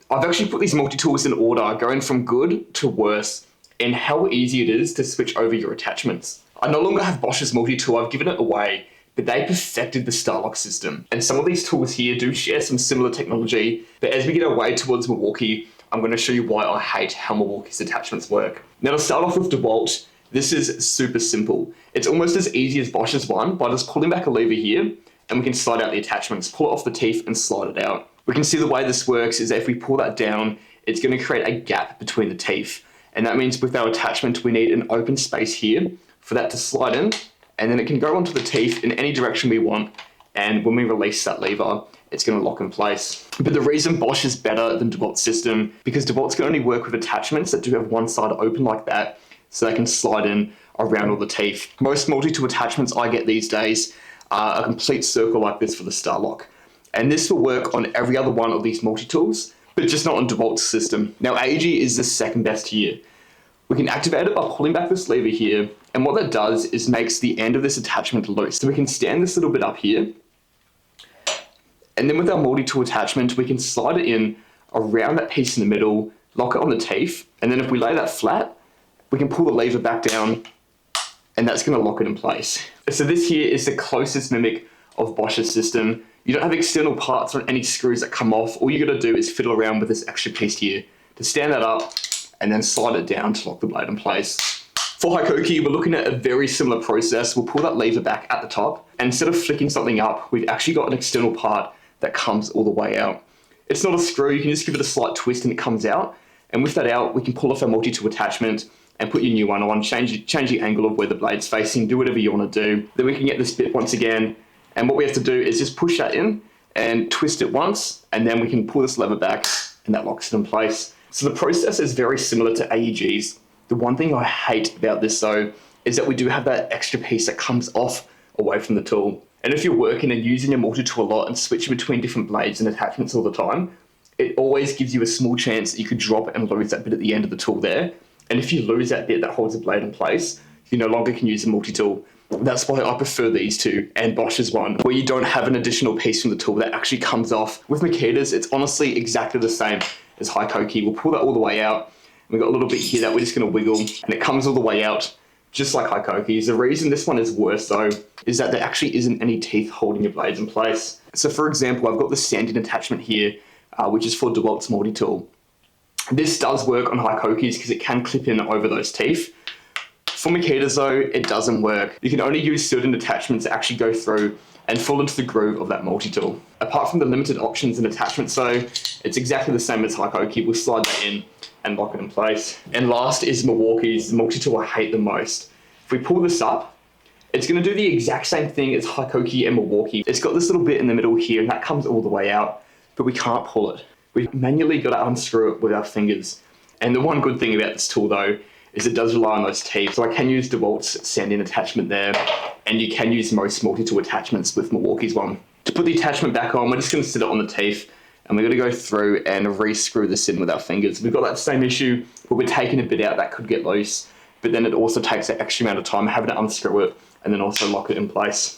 I've actually put these multi-tools in order, going from good to worse, and how easy it is to switch over your attachments. I no longer have Bosch's multi-tool, I've given it away, but they perfected the starlock system. And some of these tools here do share some similar technology, but as we get away towards Milwaukee, I'm going to show you why I hate how Milwaukee's attachments work. Now to start off with DeWalt, this is super simple. It's almost as easy as Bosch's one by just pulling back a lever here, and we can slide out the attachments, pull it off the teeth and slide it out. We can see the way this works is that if we pull that down, it's going to create a gap between the teeth. And that means with our attachment, we need an open space here for that to slide in, and then it can go onto the teeth in any direction we want. And when we release that lever, it's going to lock in place. But the reason Bosch is better than DeWalt's system, because DeWalt's can only work with attachments that do have one side open like that, so they can slide in around all the teeth. Most multi-tool attachments I get these days are a complete circle like this for the starlock. And this will work on every other one of these multi-tools, but just not on DeWalt's system. Now AEG is the second best here. We can activate it by pulling back this lever here, and what that does is makes the end of this attachment loose. So we can stand this little bit up here, and then with our multi-tool attachment, we can slide it in around that piece in the middle, lock it on the teeth, and then if we lay that flat, we can pull the lever back down, and that's going to lock it in place. So this here is the closest mimic of Bosch's system. You don't have external parts or any screws that come off. All you got to do is fiddle around with this extra piece here to stand that up and then slide it down to lock the blade in place. For Hikoki, we're looking at a very similar process. We'll pull that lever back at the top, and instead of flicking something up, we've actually got an external part that comes all the way out. It's not a screw, you can just give it a slight twist and it comes out. And with that out, we can pull off our multi-tool attachment and put your new one on, change the angle of where the blade's facing, do whatever you want to do. Then we can get this bit once again, and what we have to do is just push that in and twist it once, and then we can pull this lever back and that locks it in place. So the process is very similar to AEG's. The one thing I hate about this though, is that we do have that extra piece that comes off away from the tool. And if you're working and using your multi-tool a lot and switching between different blades and attachments all the time, it always gives you a small chance that you could drop and lose that bit at the end of the tool there. And if you lose that bit that holds the blade in place, you no longer can use the multi-tool. That's why I prefer these two and Bosch's one, where you don't have an additional piece from the tool that actually comes off. With Makita's, it's honestly exactly the same as Hikoki. We'll pull that all the way out. We've got a little bit here that we're just going to wiggle, and it comes all the way out, just like Hikoki's. The reason this one is worse though, is that there actually isn't any teeth holding your blades in place. So for example, I've got the sanding attachment here, which is for DeWalt's multi-tool. This does work on Hikoki's because it can clip in over those teeth. For Makita's though, it doesn't work. You can only use certain attachments that actually go through and fall into the groove of that multi-tool. Apart from the limited options and attachments though, it's exactly the same as Hikoki. We'll slide that in and lock it in place. And last is Milwaukee's, the multi-tool I hate the most. If we pull this up, it's going to do the exact same thing as Hikoki and Milwaukee. It's got this little bit in the middle here, and that comes all the way out, but we can't pull it. We've manually got to unscrew it with our fingers. And the one good thing about this tool though, is it does rely on those teeth. So I can use DeWalt's sanding attachment there, and you can use most multi-tool attachments with Milwaukee's one. To put the attachment back on, we're just going to sit it on the teeth, and we're going to go through and re-screw this in with our fingers. We've got that same issue where we're taking a bit out that could get loose, but then it also takes that extra amount of time having to unscrew it and then also lock it in place.